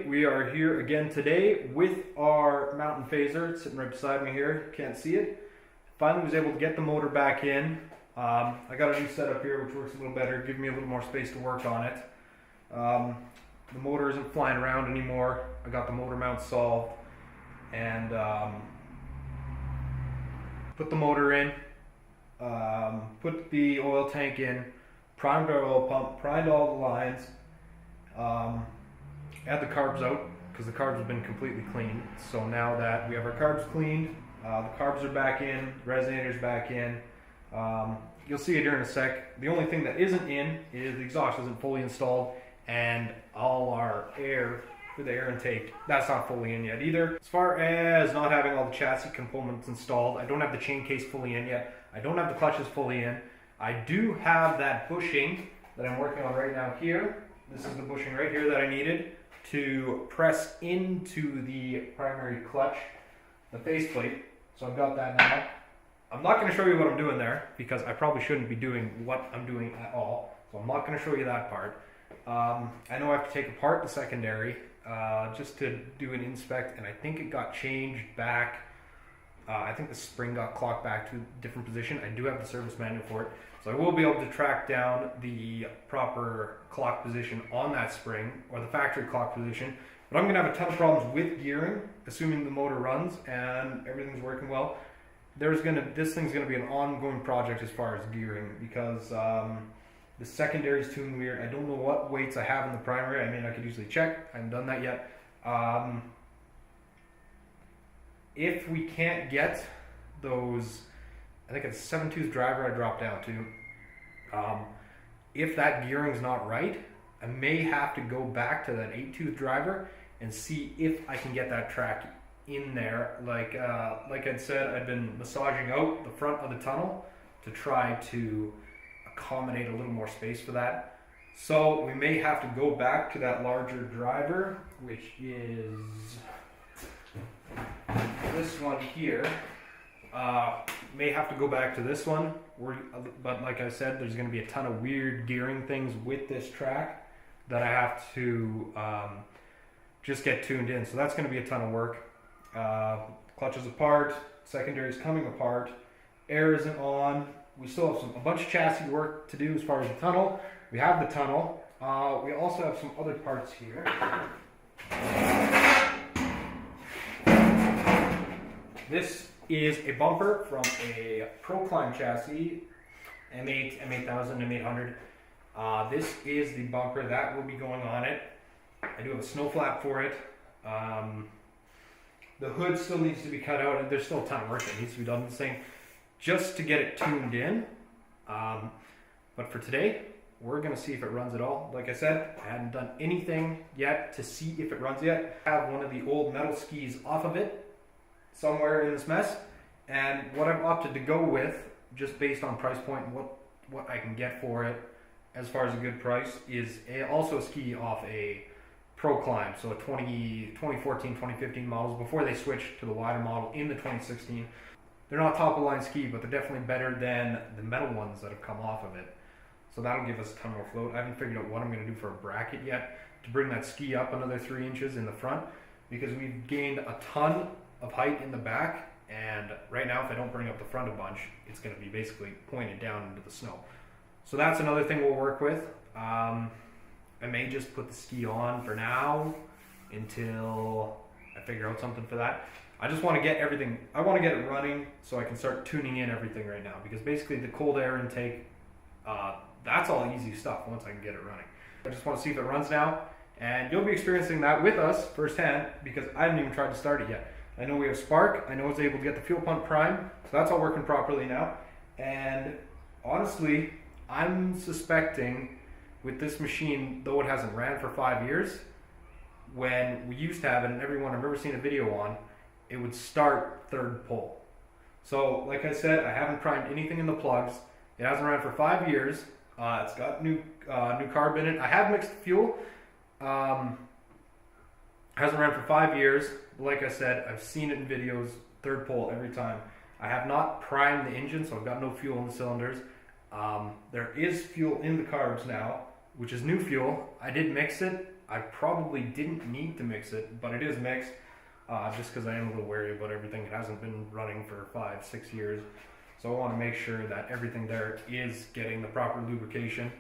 We are here again today with our mountain Phazer. It's sitting right beside me here. Can't see it. Finally was able to get the motor back in. I got a new setup here which works a little better, give me a little more space to work on it. The motor isn't flying around anymore. I got the motor mount solved and put the motor in, put the oil tank in, primed our oil pump, primed all the lines. Add the carbs out because the carbs have been completely cleaned. So now that we have our carbs cleaned, the carbs are back in, resonator's back in. You'll see it here in a sec. The only thing that isn't in is the exhaust isn't fully installed, and all our air for the air intake, that's not fully in yet either. As far as not having all the chassis components installed, I don't have the chain case fully in yet. I don't have the clutches fully in. I do have that bushing that I'm working on right now here. This is the bushing right here that I needed to press into the primary clutch, the faceplate. So I've got that now. I'm not going to show you what I'm doing there because I probably shouldn't be doing what I'm doing at all. So I'm not going to show you that part. I know I have to take apart the secondary just to do an inspect, and I think it got changed back. I think the spring got clocked back to a different position. I do have the service manual for it, so I will be able to track down the proper clock position on that spring, or the factory clock position. But I'm going to have a ton of problems with gearing, assuming the motor runs and everything's working well. This thing's going to be an ongoing project as far as gearing, because the secondary is tuned weird. I don't know what weights I have in the primary. I mean, I could usually check. I haven't done that yet. If we can't get those, I think it's a 7-tooth driver I dropped down to. If that gearing's not right, I may have to go back to that 8-tooth driver and see if I can get that track in there. Like I'd said, I've been massaging out the front of the tunnel to try to accommodate a little more space for that. So we may have to go back to that larger driver, which is this one here. May have to go back to this one, but like I said, there's going to be a ton of weird gearing things with this track that I have to just get tuned in. So that's going to be a ton of work. Clutch is apart, secondary is coming apart, air isn't on. We still have a bunch of chassis work to do as far as the tunnel. We have the tunnel. We also have some other parts here. This is a bumper from a Pro Climb chassis, M8, M8000, M800. This is the bumper that will be going on it. I do have a snow flap for it. The hood still needs to be cut out, and there's still a ton of work that needs to be done on this thing just to get it tuned in. But for today, we're going to see if it runs at all. Like I said, I haven't done anything yet to see if it runs yet. I have one of the old metal skis off of it somewhere in this mess, and what I've opted to go with, just based on price point and what I can get for it as far as a good price, is also a ski off a Pro Climb, so a 2014, 2015 models, before they switched to the wider model in the 2016. They're not top of line ski, but they're definitely better than the metal ones that have come off of it. So that'll give us a ton more float. I haven't figured out what I'm going to do for a bracket yet to bring that ski up another 3 inches in the front, because we've gained a ton of height in the back, and right now if I don't bring up the front a bunch, it's going to be basically pointed down into the snow. So that's another thing we'll work with. I may just put the ski on for now until I figure out something for that. I just want to get everything, I want to get it running so I can start tuning in everything right now, because basically the cold air intake, that's all easy stuff once I can get it running. I just want to see if it runs now, and you'll be experiencing that with us firsthand, because I haven't even tried to start it yet. I know we have spark, I know it's able to get the fuel pump prime, so that's all working properly now. And honestly, I'm suspecting with this machine, though it hasn't ran for 5 years, when we used to have it, and everyone I've ever seen a video on, it would start third pull. So like I said, I haven't primed anything in the plugs. It hasn't ran for 5 years. It's got new carb in it. I have mixed fuel. Hasn't ran for 5 years. Like I said, I've seen it in videos, third pull every time. I have not primed the engine, so I've got no fuel in the cylinders. There is fuel in the carbs now, which is new fuel. I did mix it I probably didn't need to mix it, but it is mixed, just because I am a little wary about everything. It hasn't been running for 5-6 years, so I want to make sure that everything there is getting the proper lubrication.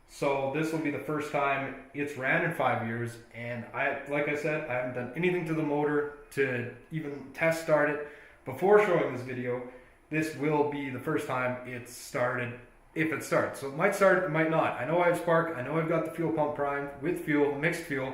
So this will be the first time it's ran in 5 years, and like I said, I haven't done anything to the motor to even test start it before showing this video. This will be the first time it's started, if it starts. So it might start, it might not. I know I have spark, I know I've got the fuel pump primed with fuel, mixed fuel,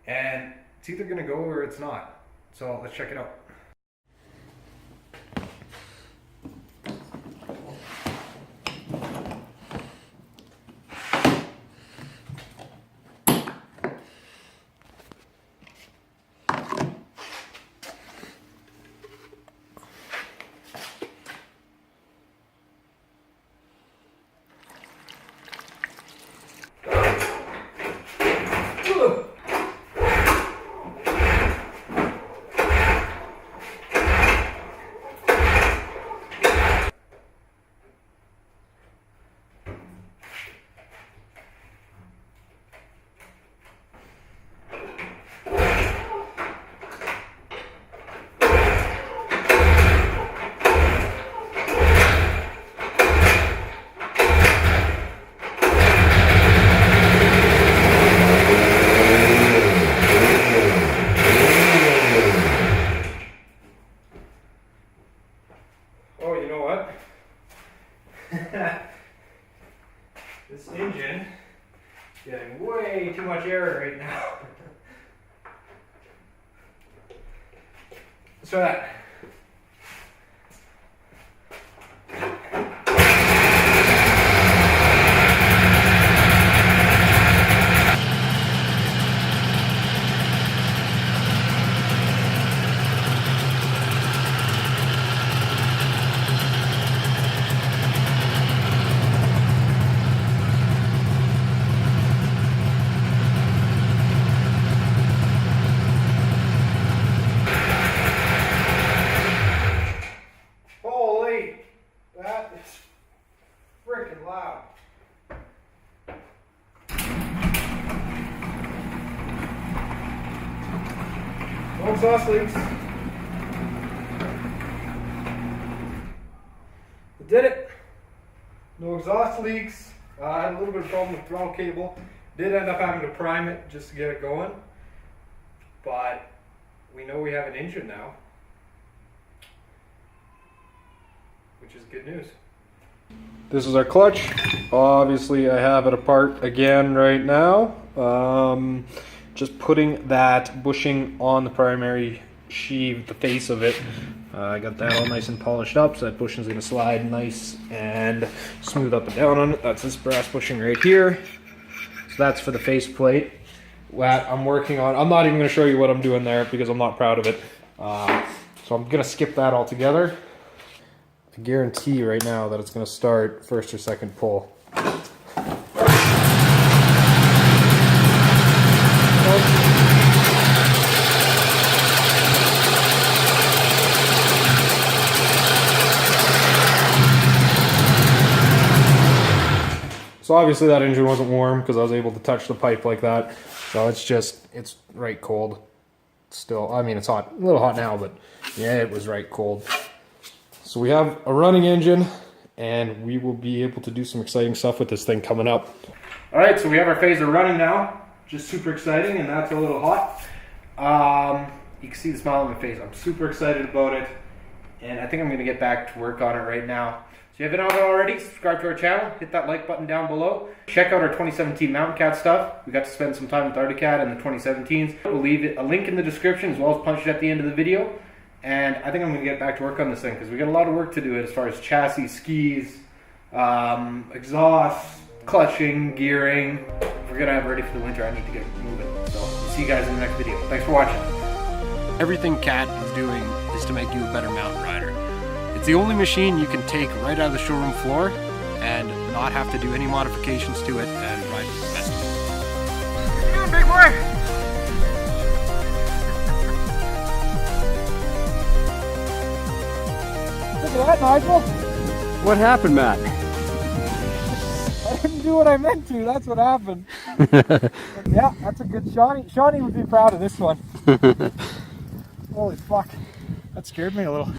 and it's either gonna go or it's not. So let's check it out. This engine is getting way too much air right now. Let's try that. No exhaust leaks. We did it. No exhaust leaks. I had a little bit of problem with throttle cable. Did end up having to prime it just to get it going. But we know we have an engine now, which is good news. This is our clutch. Obviously I have it apart again right now. Just putting that bushing on the primary sheave, the face of it. I got that all nice and polished up, so that bushing is going to slide nice and smooth up and down on it. That's this brass bushing right here. So that's for the face plate that I'm working on. I'm not even going to show you what I'm doing there because I'm not proud of it. So I'm going to skip that altogether. I guarantee right now that it's going to start first or second pull. So obviously that engine wasn't warm because I was able to touch the pipe like that. So it's right cold still. I mean, it's hot, a little hot now, but yeah, it was right cold. So we have a running engine and we will be able to do some exciting stuff with this thing coming up. All right, so we have our Phazer running now. Just super exciting, and that's a little hot. You can see the smile on my face. I'm super excited about it, and I think I'm going to get back to work on it right now. So if you haven't already, subscribe to our channel, hit that like button down below. Check out our 2017 Mountain Cat stuff. We got to spend some time with Arctic-Cat and the 2017s. We'll leave a link in the description as well as punch it at the end of the video. And I think I'm going to get back to work on this thing because we got a lot of work to do as far as chassis, skis, exhaust, clutching, gearing. If we're going to have it ready for the winter, I need to get moving. So we'll see you guys in the next video. Thanks for watching. Everything Cat is doing is to make you a better mountain rider. It's the only machine you can take right out of the showroom floor and not have to do any modifications to it and ride with the best of it. What you doing, big boy? Look at that, Nigel. What happened, Matt? I didn't do what I meant to, that's what happened. Yeah, that's a good Shawnee. Shawnee would be proud of this one. Holy fuck. That scared me a little.